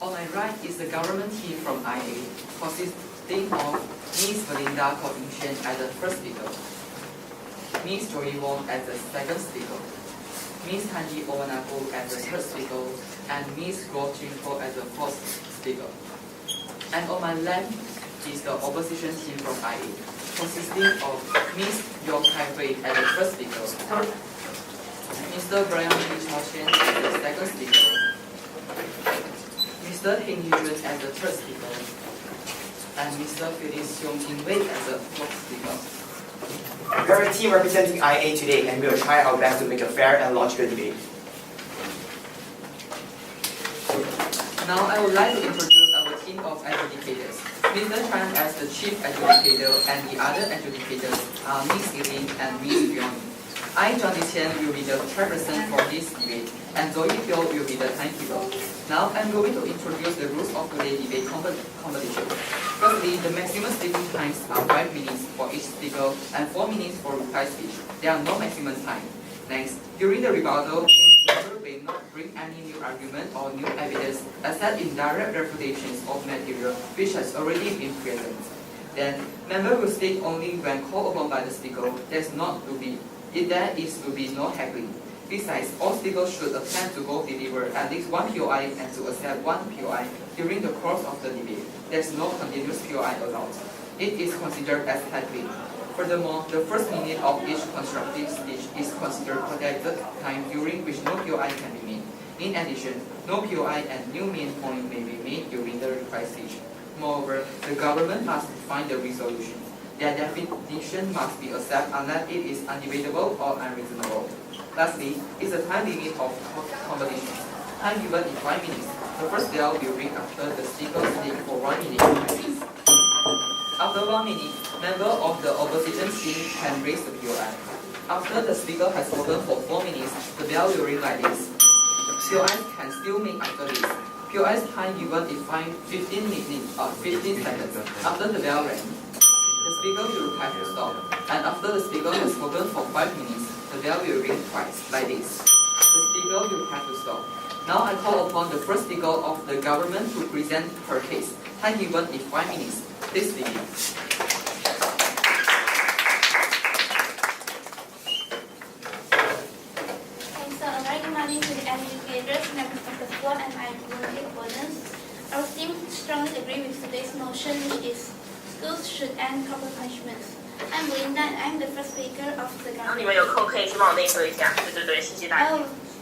On my right is the government team from IA, consisting of Ms. Belinda Koh-Ing-Shen as the first speaker, Ms. Joey Wong as the second speaker, Ms. Tanji Owanaku as the third speaker, and Ms. Guo Jingho as the fourth speaker. And on my left is the opposition team from IA, consisting of Ms. Yeo Kai-Hui as the first speaker, Mr. Brian Lee Chao-Chen as the second speaker, Mr. Heng Yu-jun as the third speaker, and Mr. Felix Xiong-Jin-Wei as the fourth speaker. We are a team representing IA today, and we will try our best to make a fair and logical debate. Now I would like to introduce our team of adjudicators. Mr. Chan as the chief adjudicator, and the other adjudicators are Ms. Eileen and Ms. Fiona. I, Zhang Ziqian, will be the chairperson for this debate, and Zoe Pyo will be the timekeeper. Now I'm going to introduce the rules of today's debate competition. Firstly, the maximum speaking times are 5 minutes for each speaker and 4 minutes for reply speech. There are no maximum time. Next, during the rebuttal, member may not bring any new argument or new evidence except indirect refutations of material which has already been present. Then, member will speak only when called upon by the speaker. There will be no heckling. Besides, all speakers should attempt to go deliver at least one POI and to accept one POI during the course of the debate. There is no continuous POI allowed. It is considered as heckling. Furthermore, the first minute of each constructive speech is considered protected time during which no POI can be made. In addition, no POI and new main point may be made during the reply speech. Moreover, the government must define the resolution. Their definition must be accepted unless it is undebatable or unreasonable. Lastly, is the time limit of competition. Time given in 5 minutes. The first bell will ring after the speaker speaks for 1 minute. After 1 minute, member of the opposition team can raise the POI. After the speaker has spoken for 4 minutes, the bell will ring like this. POIs can still make after this. POI's time given is 15 minutes or 15 seconds. After the bell rings, the speaker will have to stop. And after the speaker has spoken for 5 minutes, the bell will ring twice, like this. The speaker will have to stop. Now I call upon the first speaker of the government to present her case. Time given is 5 minutes. Please begin. So a very good morning to the educators, members of the floor, and my opponents. Our team strongly agree with today's motion, which is schools should end corporal punishments. I'm Belinda, and I'm the first speaker of the government. 你们有空可以去帮我内测一下，对对对，谢谢大家。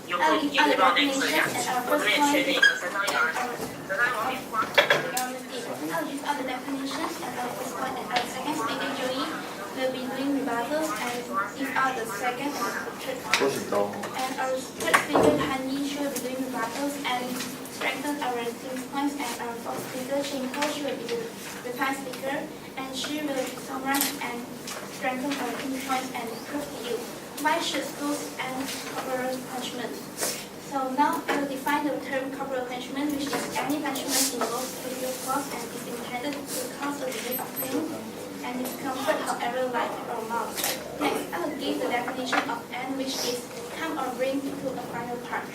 有空也可以帮我内测一下，我这边也确定一个3到1儿，等待王美花。I'll give all the definitions, and our first point and our second speaker, Joey, will be doing rebuttals and give out the second and third point. And our third speaker, Han Yi, she will be doing rebuttals and strengthen our team's points, and our fourth speaker, Ching Ho, she will be the reply speaker, and she will summarize and strengthen our team's points and prove to you why should schools end corporal punishment. So now I will define the term corporal punishment, which is any punishment involves physical force and is intended to cause a degree of pain and discomfort, however light or mild. Next, I will give the definition of end, which is come or bring to a final part.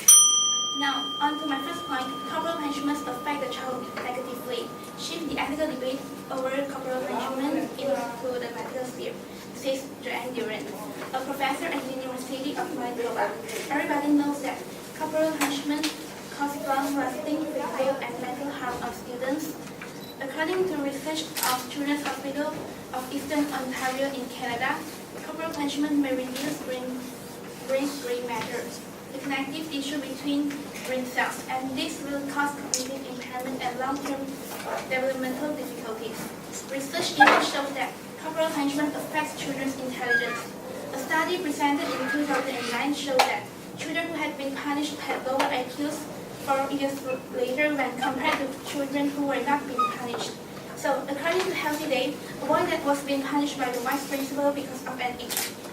Now, on to my first point, corporal punishments affect the child negatively, shift the ethical debate over corporal punishment into the medical sphere, says Joanne Durant, a professor at the University of Manitoba. Everybody knows that corporal punishment causes long-lasting physical and mental harm of students. According to research of Children's Hospital of Eastern Ontario in Canada, corporal punishment may reduce brain gray matter, the connective tissue between brain cells, and this will cause cognitive impairment and long-term developmental difficulties. Research even shows that corporal punishment affects children's intelligence. A study presented in 2009 showed that children who had been punished had lower IQs 4 years later when compared to children who were not being punished. So, according to Healthy Day, a boy that was being punished by the vice principal because of an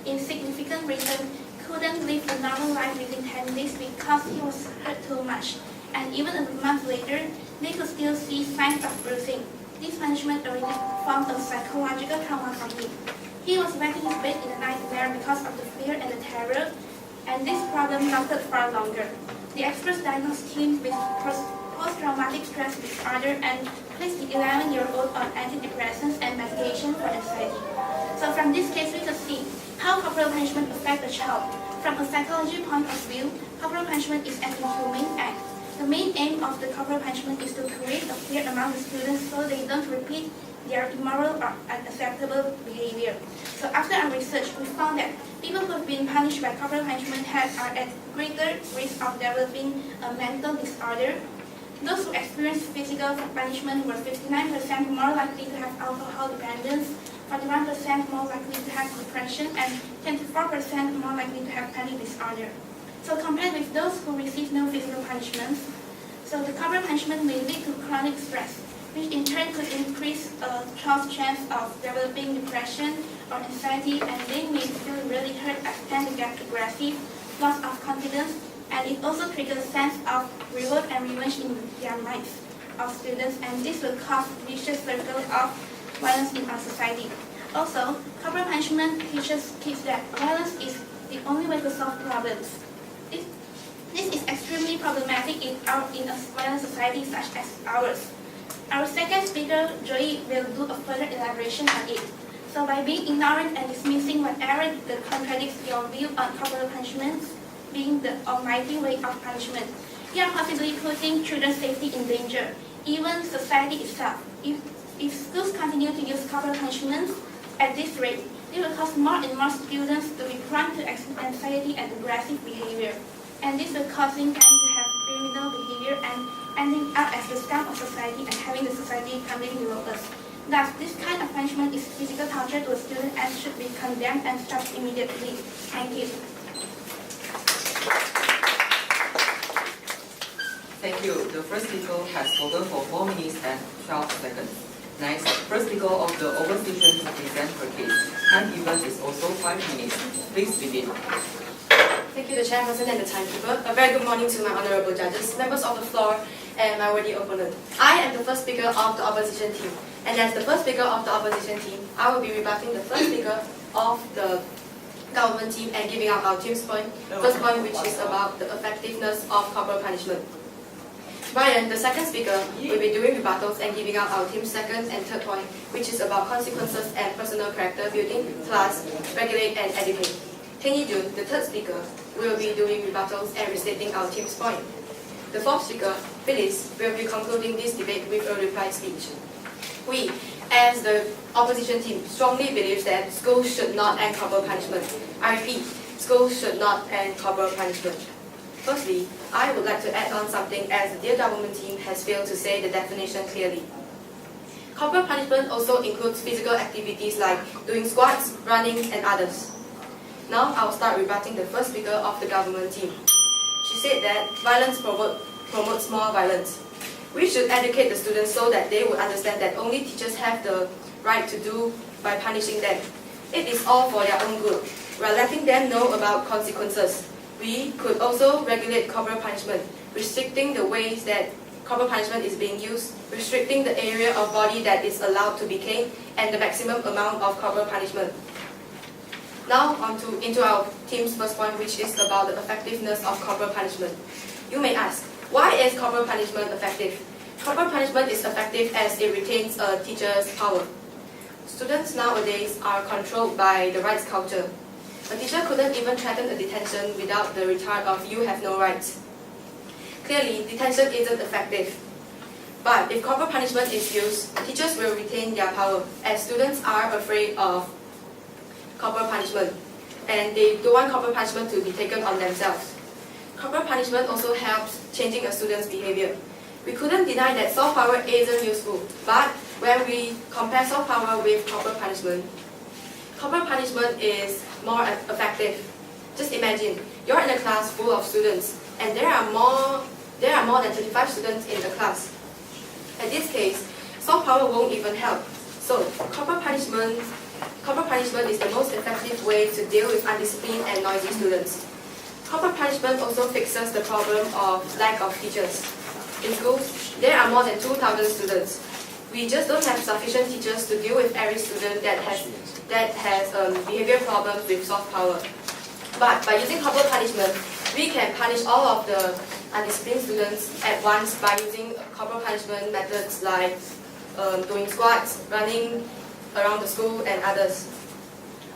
insignificant reason couldn't live a normal life within 10 days because he was hurt too much. And even a month later, they could still see signs of bruising. This punishment already formed a psychological trauma for him. He was wetting his bed in the nightmare because of the fear and the terror, and this problem lasted far longer. The experts diagnosed him with post-traumatic stress disorder and placed the 11-year-old on antidepressants and medication for anxiety. So from this case, we can see how corporal punishment affects the child. From a psychology point of view, corporal punishment is an inhumane act. The main aim of the corporal punishment is to create a fear among the students so they don't repeat their immoral or unacceptable behavior. So after our research, we found that people who have been punished by corporal punishment are at greater risk of developing a mental disorder. Those who experience physical punishment were 59% more likely to have alcohol dependence, 41% more likely to have depression, and 24% more likely to have panic disorder. So compared with those who receive no physical punishments, so the corporal punishment may lead to chronic stress, which in turn could increase a child's chance of developing depression or anxiety, and they may feel really hurt and get aggressive, loss of confidence, and it also triggers a sense of reward and revenge in their minds of students, and this will cause a vicious circle of violence in our society. Also, corporal punishment teaches kids that violence is the only way to solve problems. This is extremely problematic in a violent society such as ours. Our second speaker, Joey, will do a further elaboration on it. So by being ignorant and dismissing whatever that contradicts your view on corporal punishments being the almighty way of punishment, you are possibly putting children's safety in danger, even society itself. If schools continue to use corporal punishments at this rate, it will cause more and more students to be prone to anxiety and aggressive behavior. And this will causing them to have criminal behavior and ending up as the scum of society and having the society coming below us. Thus, this kind of punishment is physical torture to a student and should be condemned and stopped immediately. Thank you. Thank you. The first speaker has spoken for 4 minutes and 12 seconds. Next, first speaker of the opposition to present her case. Time given is also 5 minutes. Please begin. Thank you, the chairperson and the timekeeper. A very good morning to my honorable judges, members of the floor, and my worthy opponent. I am the first speaker of the opposition team, and as the first speaker of the opposition team, I will be rebutting the first speaker of the government team and giving out our team's point. First point, which is about the effectiveness of corporal punishment. Brian, the second speaker, will be doing rebuttals and giving out our team's second and third point, which is about consequences and personal character building, class, regulate, and educate. Tenny Jun, the third speaker, will be doing rebuttals and restating our team's point. The fourth speaker, Phyllis, will be concluding this debate with a reply speech. We, as the opposition team, strongly believe that schools should not end corporal punishment. I repeat, schools should not end corporal punishment. Firstly, I would like to add on something as the dear government team has failed to say the definition clearly. Corporal punishment also includes physical activities like doing squats, running, and others. Now I'll start rebutting the first speaker of the government team. She said that violence promotes more violence. We should educate the students so that they would understand that only teachers have the right to do by punishing them. It is all for their own good. We are letting them know about consequences. We could also regulate corporal punishment, restricting the ways that corporal punishment is being used, restricting the area of body that is allowed to be caned, and the maximum amount of corporal punishment. Now into our team's first point, which is about the effectiveness of corporal punishment. You may ask, why is corporal punishment effective? Corporal punishment is effective as it retains a teacher's power. Students nowadays are controlled by the rights culture. A teacher couldn't even threaten a detention without the retort of "you have no rights." Clearly, detention isn't effective. But if corporal punishment is used, teachers will retain their power, as students are afraid of corporal punishment, and they don't want corporal punishment to be taken on themselves. Corporal punishment also helps changing a student's behavior. We couldn't deny that soft power isn't useful, but when we compare soft power with corporal punishment is more effective. Just imagine, you're in a class full of students, and there are more than 35 students in the class. In this case, soft power won't even help. So, corporal punishment is the most effective way to deal with undisciplined and noisy students. Corporal punishment also fixes the problem of lack of teachers. In schools, there are more than 2,000 students. We just don't have sufficient teachers to deal with every student that has behavior problems with soft power. But by using corporal punishment, we can punish all of the undisciplined students at once by using corporal punishment methods like doing squats, running around the school, and others.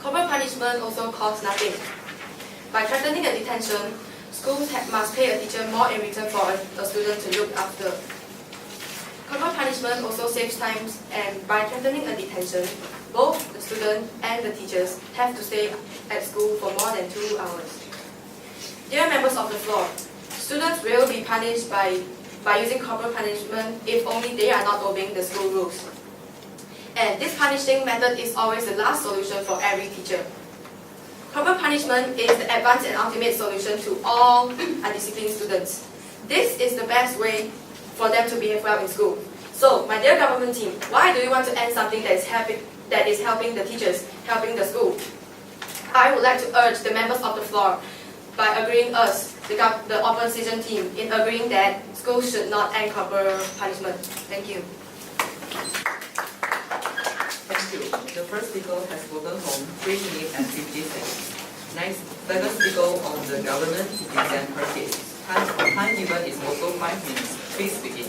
Corporal punishment also costs nothing. By threatening a detention, schools must pay a teacher more in return for a student to look after. Corporal punishment also saves time, and by threatening a detention, both the student and the teachers have to stay at school for more than 2 hours. Dear members of the floor, students will be punished by using corporal punishment if only they are not obeying the school rules. And this punishing method is always the last solution for every teacher. Corporal punishment is the advanced and ultimate solution to all undisciplined students. This is the best way for them to behave well in school. So, my dear government team, why do you want to end something that is helping the teachers, helping the school? I would like to urge the members of the floor by agreeing us, the opposition team, in agreeing that schools should not end corporal punishment. Thank you. Thank you. The first speaker has spoken for 3 minutes and 50 seconds. Next, second speaker on the government to present her case. Time given is also 5 minutes. Please begin.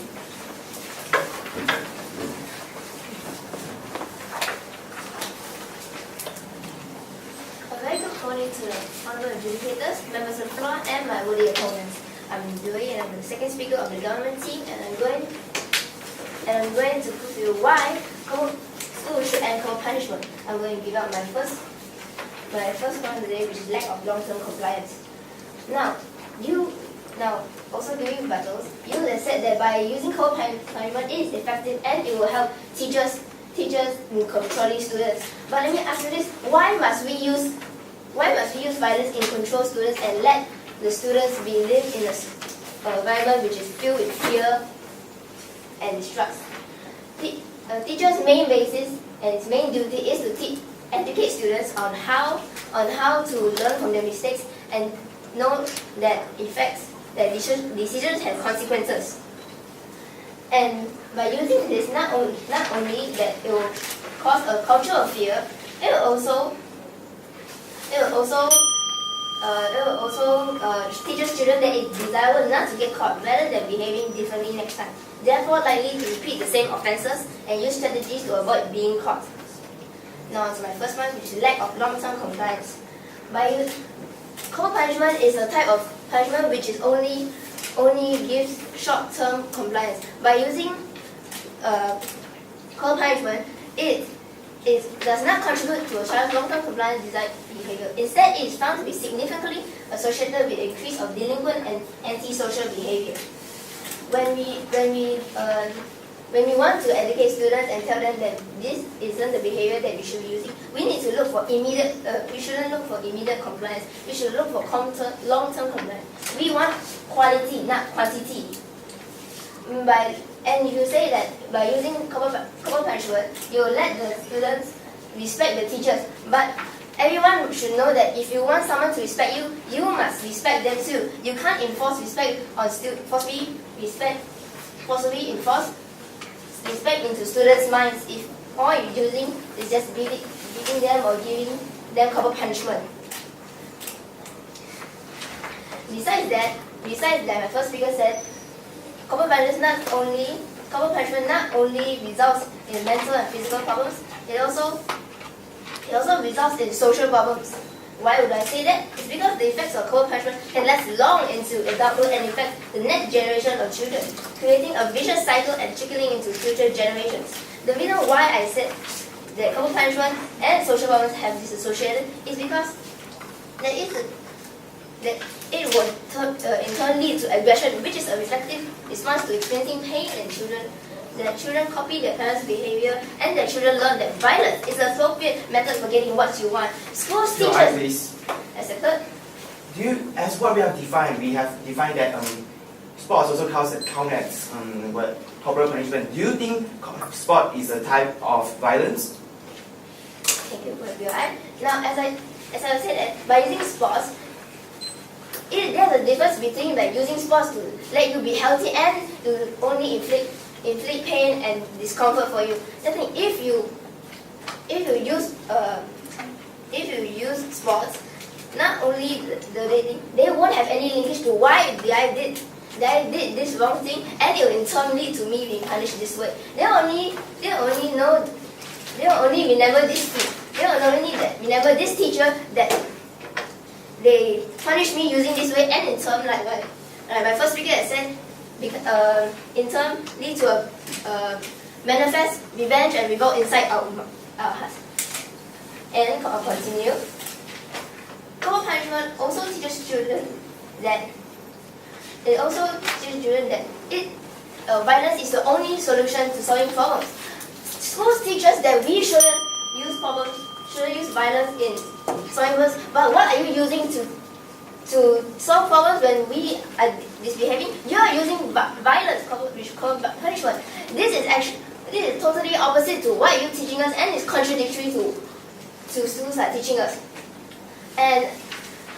A very good morning to the honorable adjudicators, members of the floor, and my worthy opponents. I'm Joey, and I'm the second speaker of the government team, and I'm going to prove to you why schools should end corporal punishment. I'm going to give out my first point today, which is lack of long-term compliance. Now, also during rebuttals, you have said that by using corporal punishment, it is effective and it will help teachers in controlling students. But let me ask you this: why must we use violence in control students and let the students be lived in an environment which is filled with fear and distrust? A teacher's main basis and its main duty is to educate students on how to learn from their mistakes and know that decisions have consequences. And by using this, not only that it will cause a culture of fear, it will also teach children that it's desirable not to get caught rather than behaving differently next time. Therefore, likely to repeat the same offences and use strategies to avoid being caught. Now, to my first one, which is lack of long-term compliance. Corporal punishment is a type of punishment which is only gives short-term compliance. By using corporal punishment, it does not contribute to a child's long-term compliance desired behavior. Instead, it is found to be significantly associated with an increase of delinquent and antisocial behavior. When we want to educate students and tell them that this isn't the behavior that we should be using, we need to look for immediate. We shouldn't look for immediate compliance. We should look for long-term compliance. We want quality, not quantity. And if you say that by using corporal punishment, you will let the students respect the teachers. But everyone should know that if you want someone to respect you, you must respect them too. You can't enforce respect on forcibly enforce respect into students' minds if all you're using is just beating them or giving them corporal punishment. Besides that, my first speaker said, corporal punishment not only results in mental and physical problems, it also results in social problems. Why would I say that? It's because the effects of corporal punishment can last long into adulthood and affect the next generation of children, creating a vicious cycle and trickling into future generations. The reason why I said that corporal punishment and social problems have this associated is because that it would in turn lead to aggression, which is a reflective response to experiencing pain in children. That children copy their parents' behavior, and that children learn that violence is an appropriate method for getting what you want. Schools, teachers, accepted. As what we have defined that sports also count as corporal punishment. Do you think sport is a type of violence? Thank you for your eye. Now, as I said that by using sports, there's a difference between like using sports to let you be healthy and to only inflict pain and discomfort for you. The thing, if you use sports, not only they won't have any linkage to why the guy did that I did this wrong thing, and it will in turn lead to me being punished this way. They only remember this thing. They only remember this teacher that they punish me using this way, and in turn, like my first speaker had said, in turn lead to a manifest revenge and revolt inside our hearts. And I'll continue. Corporal punishment also teaches children that violence is the only solution to solving problems. Schools teach us that we shouldn't use violence in solving problems. But what are you using to solve problems when we are misbehaving? You are using violence, which is called punishment. This is totally opposite to what you're teaching us, and is contradictory to schools are teaching us. And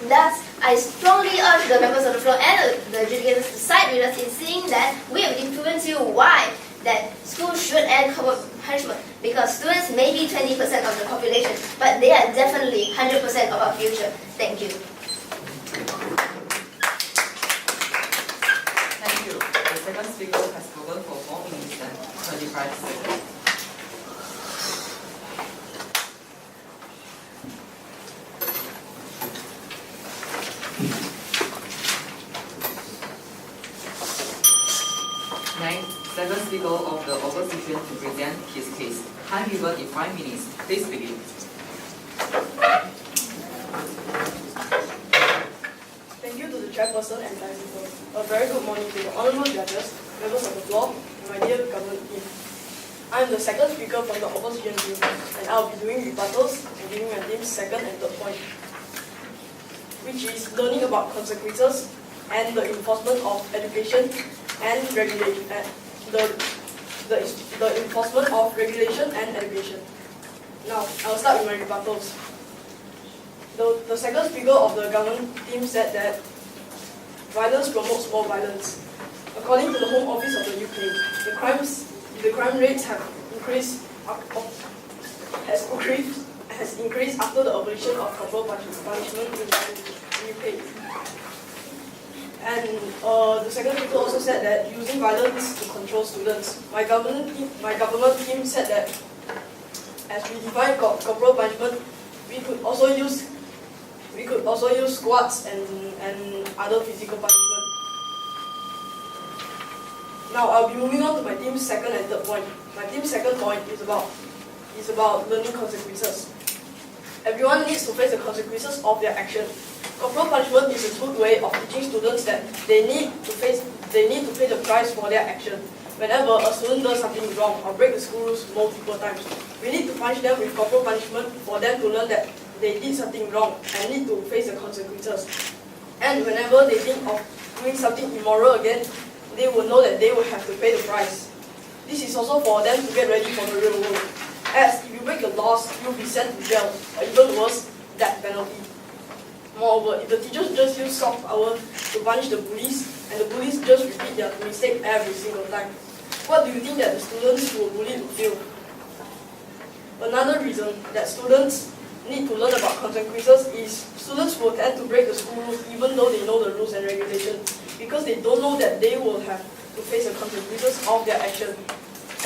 thus, I strongly urge the members of the floor and the adjudicators to side with us in seeing that we have proven to you why that schools should end corporal punishment. Because students may be 20% of the population, but they are definitely 100% of our future. Thank you. Thank you. The second speaker has spoken for 4 minutes and 25 seconds. Next, second speaker of the opposition to present his case. Time given in 5 minutes. Please begin. Thank you to the chairperson and timekeeper. A very good morning to the honorable judges, members of the floor, and my dear government team. I am the second speaker from the opposition team, and I will be doing rebuttals and giving my team's second and third point, which is learning about consequences and the enforcement of education and regulation, and the enforcement of regulation and education. Now, I will start with my rebuttals. The second speaker of the government team said that violence promotes more violence. According to the Home Office of the UK, the crime rates have increased after the abolition of corporal punishment in the UK. And the second speaker also said that using violence to control students. My government team said that as we define corporal punishment, we could also use squats and other physical punishment. Now I'll be moving on to my team's second and third point. My team's second point is about learning consequences. Everyone needs to face the consequences of their action. Corporal punishment is a good way of teaching students that they need to pay the price for their action. Whenever a student does something wrong or break the school rules multiple times, we need to punish them with corporal punishment for them to learn that they did something wrong and need to face the consequences. And whenever they think of doing something immoral again, they will know that they will have to pay the price. This is also for them to get ready for the real world. As if you break the laws, you'll be sent to jail, or even worse, death penalty. Moreover, if the teachers just use soft power to punish the bullies, and the bullies just repeat their mistake every single time, what do you think that the students who were bullied will feel? Another reason that students need to learn about consequences is students will tend to break the school rules even though they know the rules and regulations, because they don't know that they will have to face the consequences of their action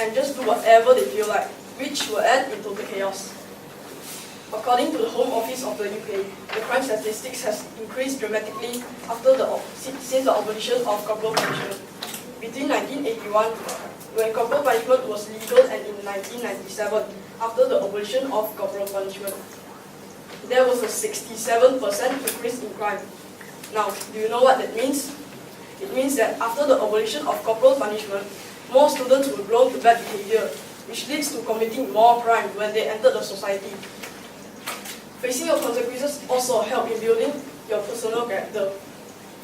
and just do whatever they feel like, which will end in total chaos. According to the Home Office of the UK, the crime statistics has increased dramatically since the abolition of corporal punishment. Between 1981, when corporal punishment was legal, and in 1997, after the abolition of corporal punishment, there was a 67% increase in crime. Now, do you know what that means? It means that after the abolition of corporal punishment, more students were grown to bad behavior, which leads to committing more crime when they enter the society. Facing your consequences also help in building your personal character.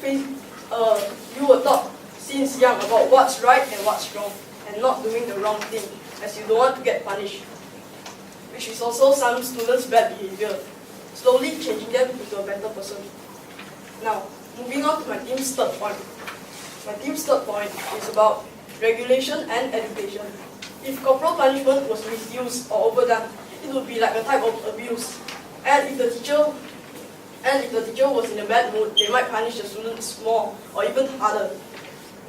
You were taught since young about what's right and what's wrong, and not doing the wrong thing, as you don't want to get punished, which is also some students' bad behavior, slowly changing them into a better person. Now, moving on to my team's third point. My team's third point is about regulation and education. If corporal punishment was misused or overdone, it would be like a type of abuse. And if the teacher was in a bad mood, they might punish the students more or even harder.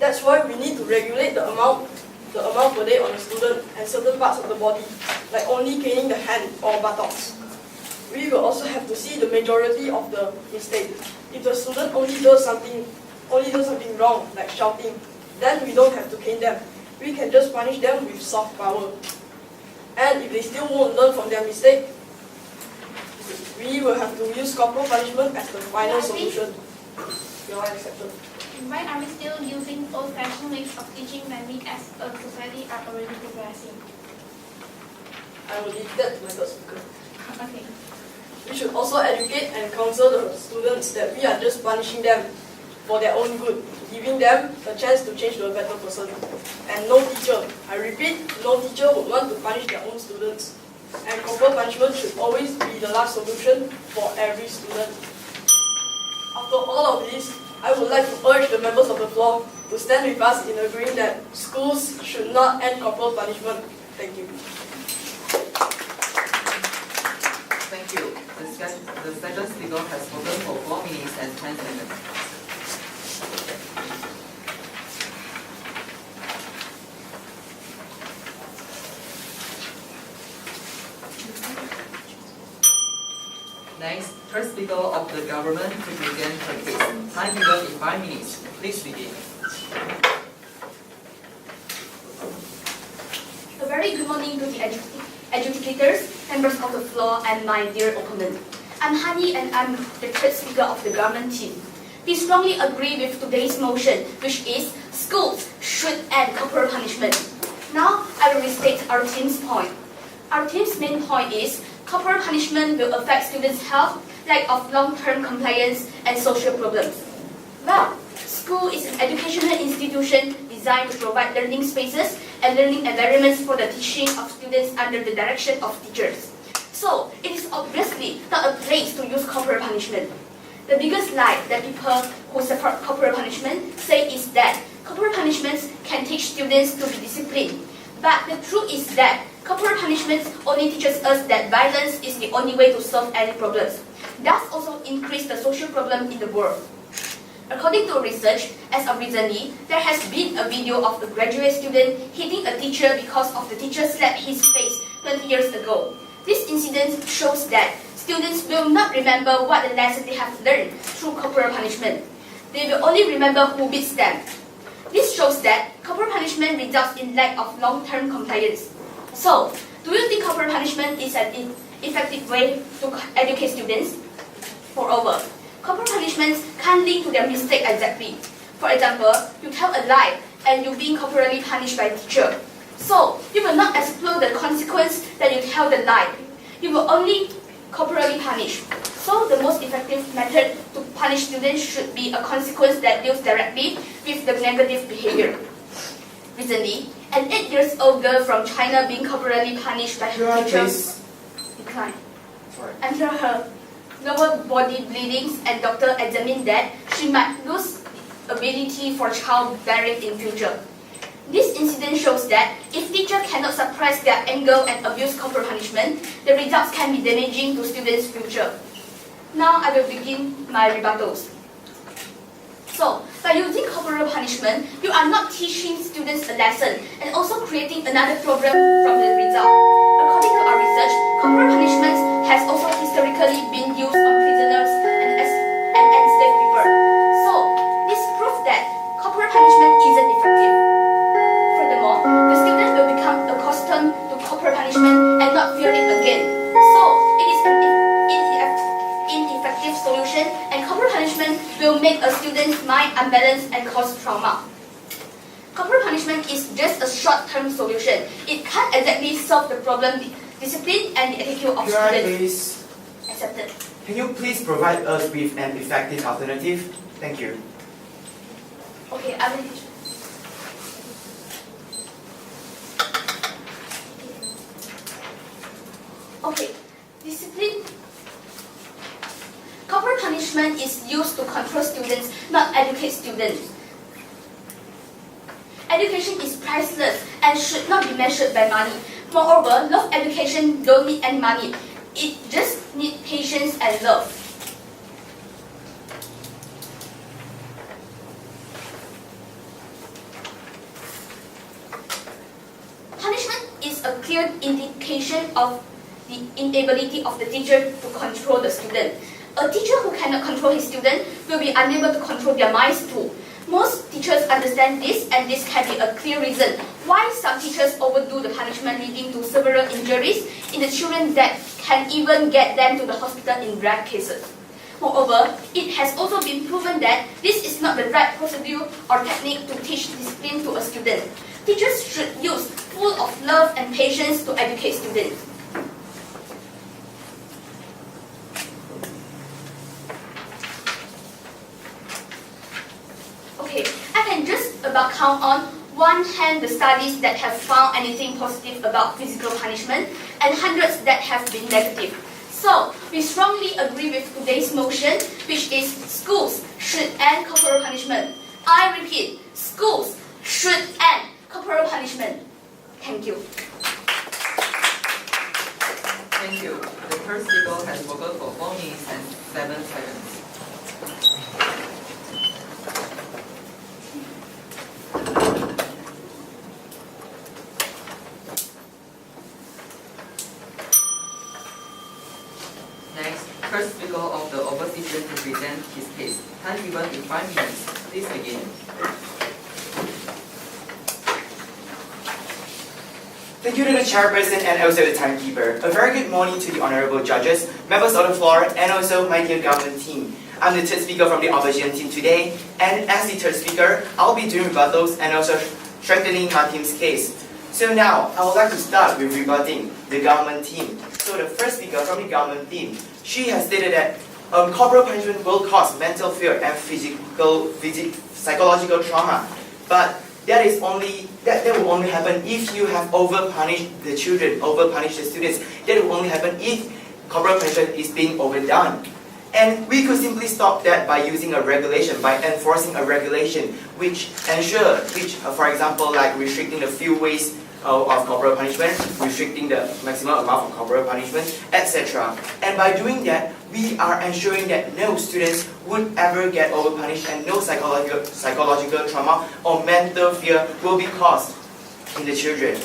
That's why we need to regulate the amount per day on a student and certain parts of the body, like only caning the hand or buttocks. We will also have to see the majority of the mistake. If the student only does something wrong, like shouting, then we don't have to cane them. We can just punish them with soft power. And if they still won't learn from their mistake, we will have to use corporal punishment as the final solution. You are accepted. Why are we still using old-fashioned ways of teaching when we as a society are already progressing? I will leave that to my third speaker. Okay. We should also educate and counsel the students that we are just punishing them for their own good, giving them a chance to change to a better person. And no teacher, I repeat, no teacher would want to punish their own students. And corporal punishment should always be the last solution for every student. After all of this, I would like to urge the members of the floor to stand with us in agreeing that schools should not end corporal punishment. Thank you. Thank you. The second speaker has spoken for 4 minutes and 10 seconds. Next, third speaker of the government to present her case. Time given in 5 minutes. Please begin. A very good morning to the educators, members of the floor, and my dear opponent. I'm Hani and I'm the third speaker of the government team. We strongly agree with today's motion, which is schools should end corporal punishment. Now, I will restate our team's point. Our team's main point is corporal punishment will affect students' health, lack of long-term compliance, and social problems. Well, school is an educational institution designed to provide learning spaces and learning environments for the teaching of students under the direction of teachers. So, it is obviously not a place to use corporal punishment. The biggest lie that people who support corporal punishment say is that corporal punishments can teach students to be disciplined. But the truth is that corporal punishment only teaches us that violence is the only way to solve any problems. Thus also increase the social problem in the world. According to research, as of recently, there has been a video of a graduate student hitting a teacher because of the teacher slapped his face 20 years ago. This incident shows that students will not remember what the lesson they have learned through corporal punishment. They will only remember who beats them. This shows that corporal punishment results in lack of long-term compliance. So, do you think corporal punishment is an effective way to educate students? Moreover, corporal punishments can't link to their mistake exactly. For example, you tell a lie and you're being corporally punished by a teacher. So, you will not explore the consequence that you tell the lie. You will only corporally punish. So, the most effective method to punish students should be a consequence that deals directly with the negative behavior. Recently, an 8-year-old girl from China being corporally punished by her teacher declined. Until her lower body bleedings and doctor examined that she might lose ability for childbearing in future. This incident shows that if teachers cannot suppress their anger and abuse corporal punishment, the results can be damaging to students' future. Now I will begin my rebuttals. So, by using corporal punishment, you are not teaching students a lesson and also creating another problem from the result. According to our research, corporal punishment has also historically been used on prisoners and enslaved people. So, this proves that corporal punishment isn't effective. Furthermore, the students will become accustomed to corporal punishment and not fear it again. So, it is an ineffective solution, and corporal punishment will make a student's mind unbalanced and cause trauma. Corporal punishment is just a short-term solution. It can't exactly solve the problem, discipline, and the attitude of students. Accepted. Can you please provide us with an effective alternative? Thank you. Okay, I will teach. Okay, discipline. Corporal punishment is used to control students, not educate students. Education is priceless and should not be measured by money. Moreover, love education don't need any money. It just needs patience and love. shows a clear indication of the inability of the teacher to control the student. A teacher who cannot control his student will be unable to control their minds too. Most teachers understand this, and this can be a clear reason why some teachers overdo the punishment, leading to several injuries in the children that can even get them to the hospital in rare cases. Moreover, it has also been proven that this is not the right procedure or technique to teach discipline to a student. Teachers should use full of love and patience to educate students. Okay, I can just about count on one hand the studies that have found anything positive about physical punishment and hundreds that have been negative. So, we strongly agree with today's motion, which is schools should end corporal punishment. I repeat, schools should end corporal punishment. Thank you. Thank you. The first speaker has spoken for 4 minutes and 7 seconds. Next, first speaker of the opposition to present his case. Time given in 5 minutes. Please begin. Thank you to the chairperson and also the timekeeper. A very good morning to the honorable judges, members of the floor, and also my dear government team. I'm the third speaker from the opposition team today, and as the third speaker, I'll be doing rebuttals and also strengthening my team's case. So now, I would like to start with rebutting the government team. So the first speaker from the government team, she has stated that corporal punishment will cause mental fear and psychological trauma, but that will only happen if you have over-punished the children, over-punished the students. That will only happen if corporal punishment is being overdone. And we could simply stop that by using a regulation, by enforcing a regulation which for example, like restricting the few ways of corporal punishment, restricting the maximum amount of corporal punishment, etc. And by doing that, we are ensuring that no students would ever get overpunished and no psychological trauma or mental fear will be caused in the children.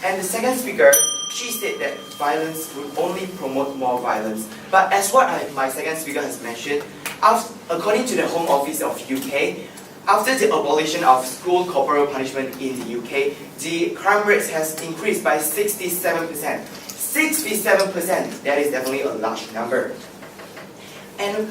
And the second speaker, she said that violence would only promote more violence. But as what my second speaker has mentioned, according to the Home Office of UK, after the abolition of school corporal punishment in the UK, the crime rate has increased by 67%. 67%, that is definitely a large number. And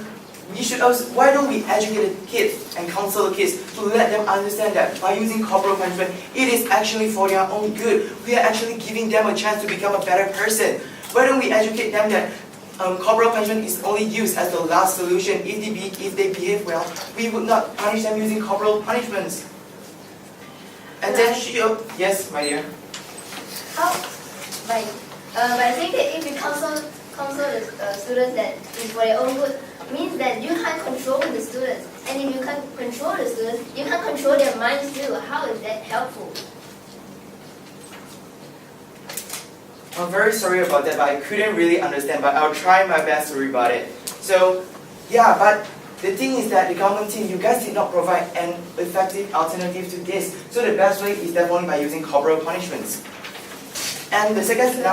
we should also, why don't we educate the kids and counsel the kids to let them understand that by using corporal punishment, it is actually for their own good. We are actually giving them a chance to become a better person. Why don't we educate them that corporal punishment is only used as the last solution. If they behave well, we would not punish them using corporal punishments. And then yes, my dear. How? By saying that if you counsel the students that is for their own good, means that you can't control the students. And if you can't control the students, you can't control their minds too. How is that helpful? I'm very sorry about that, but I couldn't really understand, but I'll try my best to rebut it. So, yeah, but the thing is that the government team, you guys did not provide an effective alternative to this. So the best way is definitely by using corporal punishments. And the second,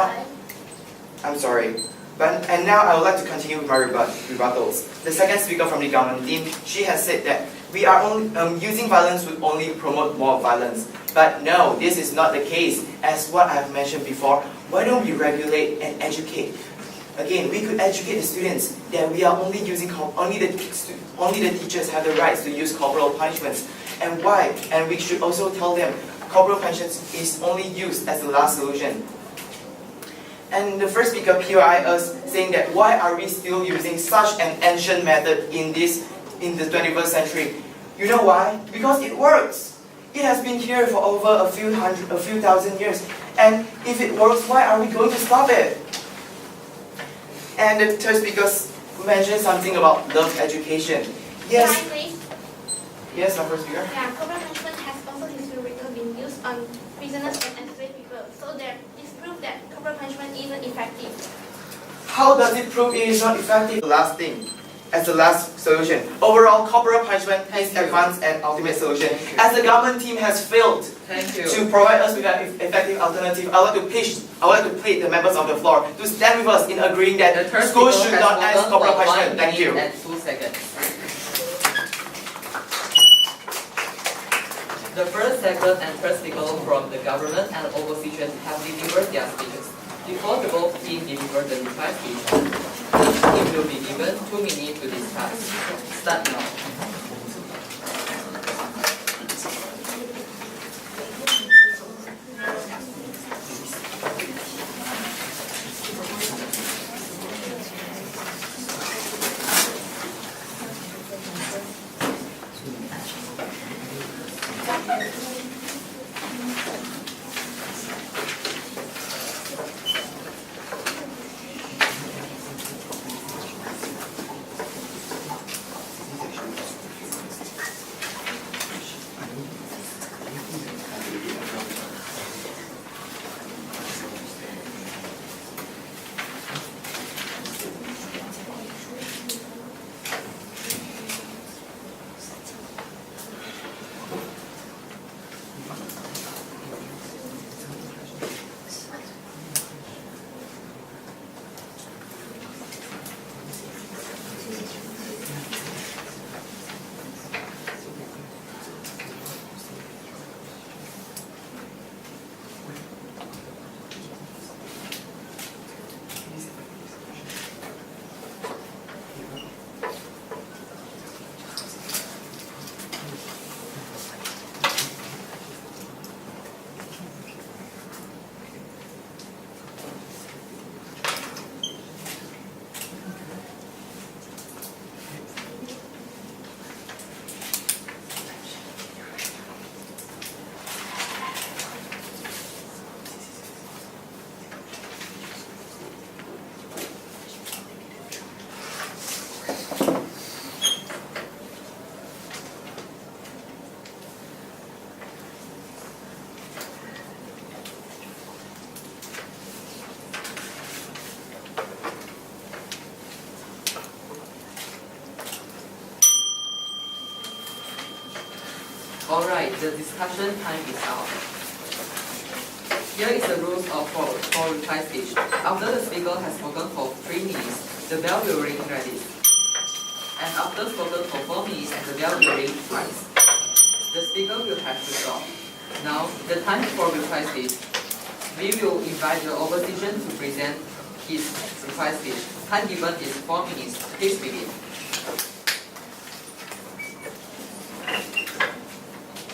I'm sorry. And now I would like to continue with my rebuttals. The second speaker from the government team, she has said that we are only using violence would only promote more violence. But no, this is not the case. As what I've mentioned before, why don't we regulate and educate? Again, we could educate the students that we are only using only the teachers have the rights to use corporal punishments, and why? And we should also tell them corporal punishment is only used as the last solution. And the first speaker POI us saying that why are we still using such an ancient method in the 21st century? You know why? Because it works. It has been here for over a few thousand years. And if it works, why are we going to stop it? And the third speaker mentioned something about love education. Yes. Can I please? Yes, my first speaker. Yeah, corporal punishment has also historically been used on prisoners and enslaved people. So there is proof that corporal punishment isn't effective. How does it prove it is not effective? The last thing. as the last solution. Overall, corporal punishment is advanced and ultimate solution. As the government team has failed Thank you. to provide us with an effective alternative, I would like to plead the members of the floor to stand with us in agreeing that The third schools speaker should has not end spoken corporal for 1 punishment. Thank you. minute and 2 seconds. The first, second, and third speaker from the government and opposition have delivered their speeches. Before the both teams deliver the reply speech, each team will be given 2 minutes to discuss. Start now. Alright, the discussion time is out. Here is the rules of for reply speech. After the speaker has spoken for 3 minutes, the bell will ring ready. And after spoken for 4 minutes, the bell will ring twice. The speaker will have to stop. Now, the time for reply speech. We will invite the opposition to present his reply speech. Time given is 4 minutes. Please begin.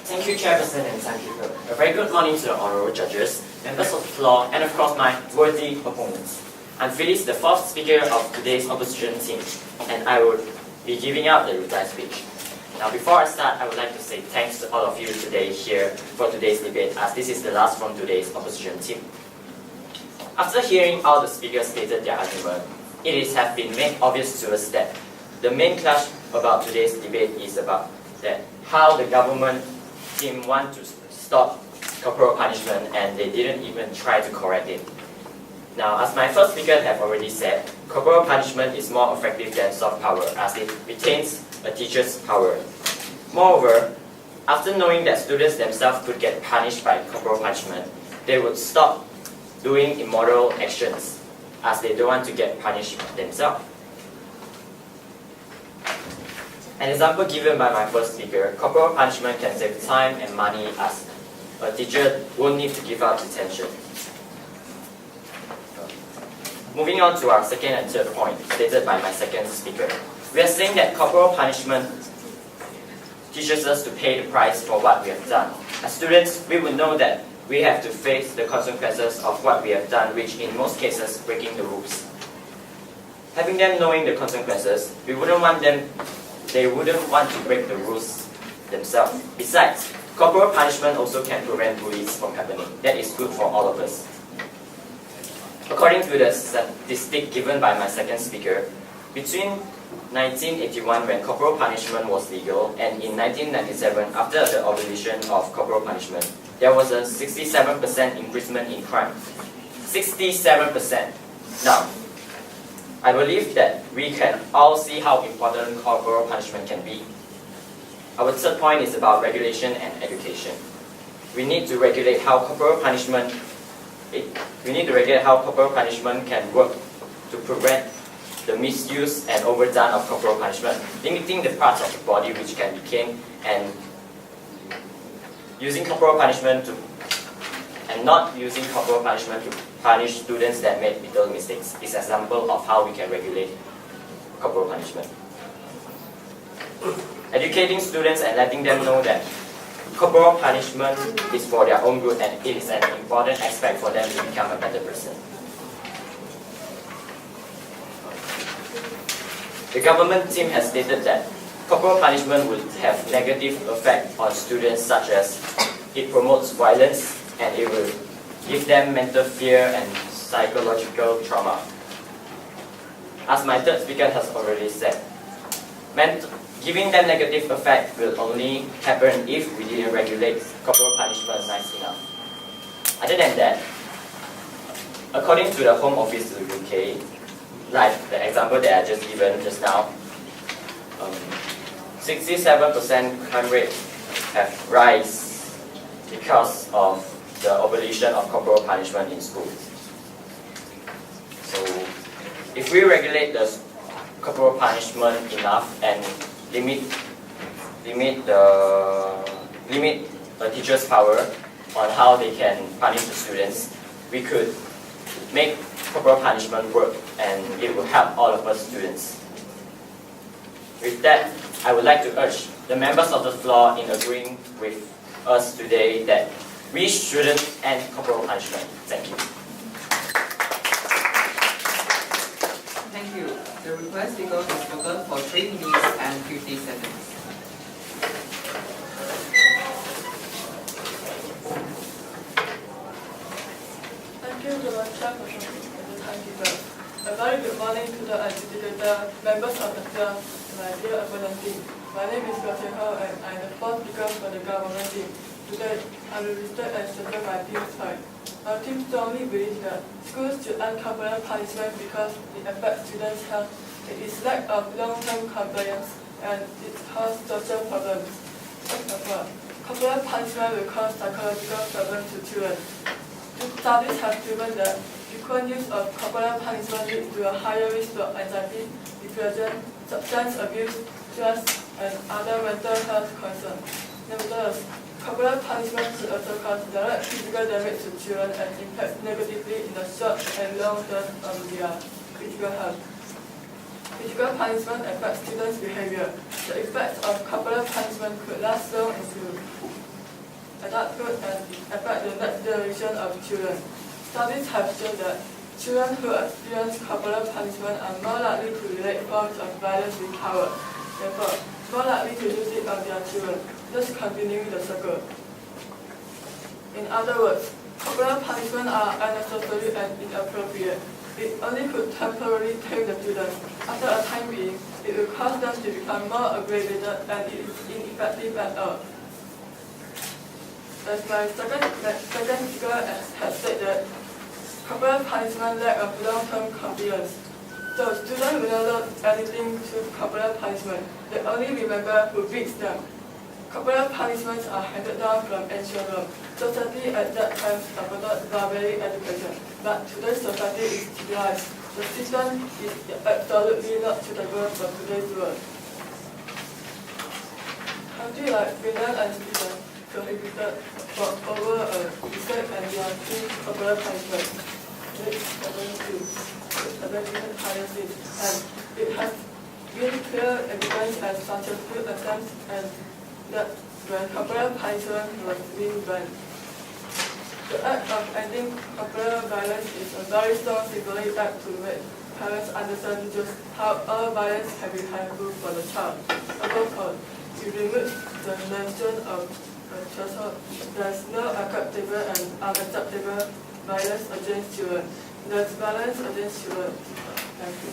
Thank you, Chairperson and timekeeper. A very good morning to the honorable judges, members of the floor, and of course my worthy opponents. I'm Phyllis, the fourth speaker of today's opposition team, and I will be giving out the reply speech. Now, before I start, I would like to say thanks to all of you today here for today's debate, as this is the last from today's opposition team. After hearing all the speakers stated their argument, it has been made obvious to us that the main clash about today's debate is about that how the government team want to stop corporal punishment and they didn't even try to correct it. Now, as my first speaker have already said, corporal punishment is more effective than soft power as it retains a teacher's power. Moreover, after knowing that students themselves could get punished by corporal punishment, they would stop doing immoral actions as they don't want to get punished themselves. An example given by my first speaker, corporal punishment can save time and money as a teacher won't need to give out detention. Moving on to our second and third point, stated by my second speaker. We are saying that corporal punishment teaches us to pay the price for what we have done. As students, we will know that we have to face the consequences of what we have done, which in most cases, breaking the rules. Having them knowing the consequences, they wouldn't want to break the rules themselves. Besides, corporal punishment also can prevent bullies from happening. That is good for all of us. According to the statistic given by my second speaker, between 1981 when corporal punishment was legal and in 1997 after the abolition of corporal punishment, there was a 67% increasement in crime. 67%. Now, I believe that we can all see how important corporal punishment can be. Our third point is about regulation and education. We need to regulate how corporal punishment can work to prevent the misuse and overdone of corporal punishment, limiting the parts of the body which can be caned, and using corporal punishment and not using corporal punishment to punish students that made little mistakes is an example of how we can regulate corporal punishment. Educating students and letting them know that corporal punishment is for their own good and it is an important aspect for them to become a better person. The government team has stated that corporal punishment will have negative effect on students, such as it promotes violence and it will give them mental fear and psychological trauma. As my third speaker has already said, giving them negative effect will only happen if we didn't regulate corporal punishment nice enough. Other than that, according to the Home Office of the UK, like the example that I just given just now, 67% crime rate have rise because of the abolition of corporal punishment in schools. So, if we regulate the corporal punishment enough and limit a teacher's power on how they can punish the students, we could make corporal punishment work and it will help all of us students. With that, I would like to urge the members of the floor in agreeing with us today that we shouldn't end corporal punishment. Thank you. Thank you. The request speaker is spoken for 3 minutes and 50 seconds. Thank you to the chairperson and the timekeeper. A very good morning to the adjudicator, members of the floor, and my dear opponent team. My name is Goh Ho and I am the fourth speaker for the government team. Today, I will restate and settle my team's point. Our team strongly believes that schools should end corporal punishment because it affects students' health. It is lack of long-term compliance and it causes social problems. First of all, corporal punishment will cause psychological problems to children. Studies have proven that frequent use of corporal punishment leads to a higher risk of anxiety, depression, substance abuse, stress, and other mental health concerns. Nevertheless, corporal punishment could also cause direct physical damage to children and impact negatively in the short and long term on their physical health. Physical punishment affects students' behavior. The effects of corporal punishment could last long into adulthood and affect the next generation of children. Studies have shown that children who experience corporal punishment are more likely to relate forms of violence with power, therefore more likely to use it on their children, thus continuing the circle. In other words, corporal punishment are unnecessary and inappropriate. It only could temporarily tame the students. After a time being, it will cause them to become more aggravated and it is ineffective at all. As my second speaker has said that corporal punishment lack of long-term compliance. So students will not learn anything through corporal punishment. They only remember who beats them. Corporal punishments are handed down from ancient Rome. Society at that time supported barbaric education, but today's society is civilized. The system is absolutely not suitable for today's world. Countries like Finland and Sweden prohibited for over a decade and they are still corporal punishment. It has been clear evidence and successful attempts and that when corporal punishment was being banned. The act of ending corporal violence is a very strong symbolic act to make parents understand just how all violence can be harmful for the child. Above all, it removes the mention of threshold. There is no acceptable and unacceptable violence against children. There's violence against children. Thank you.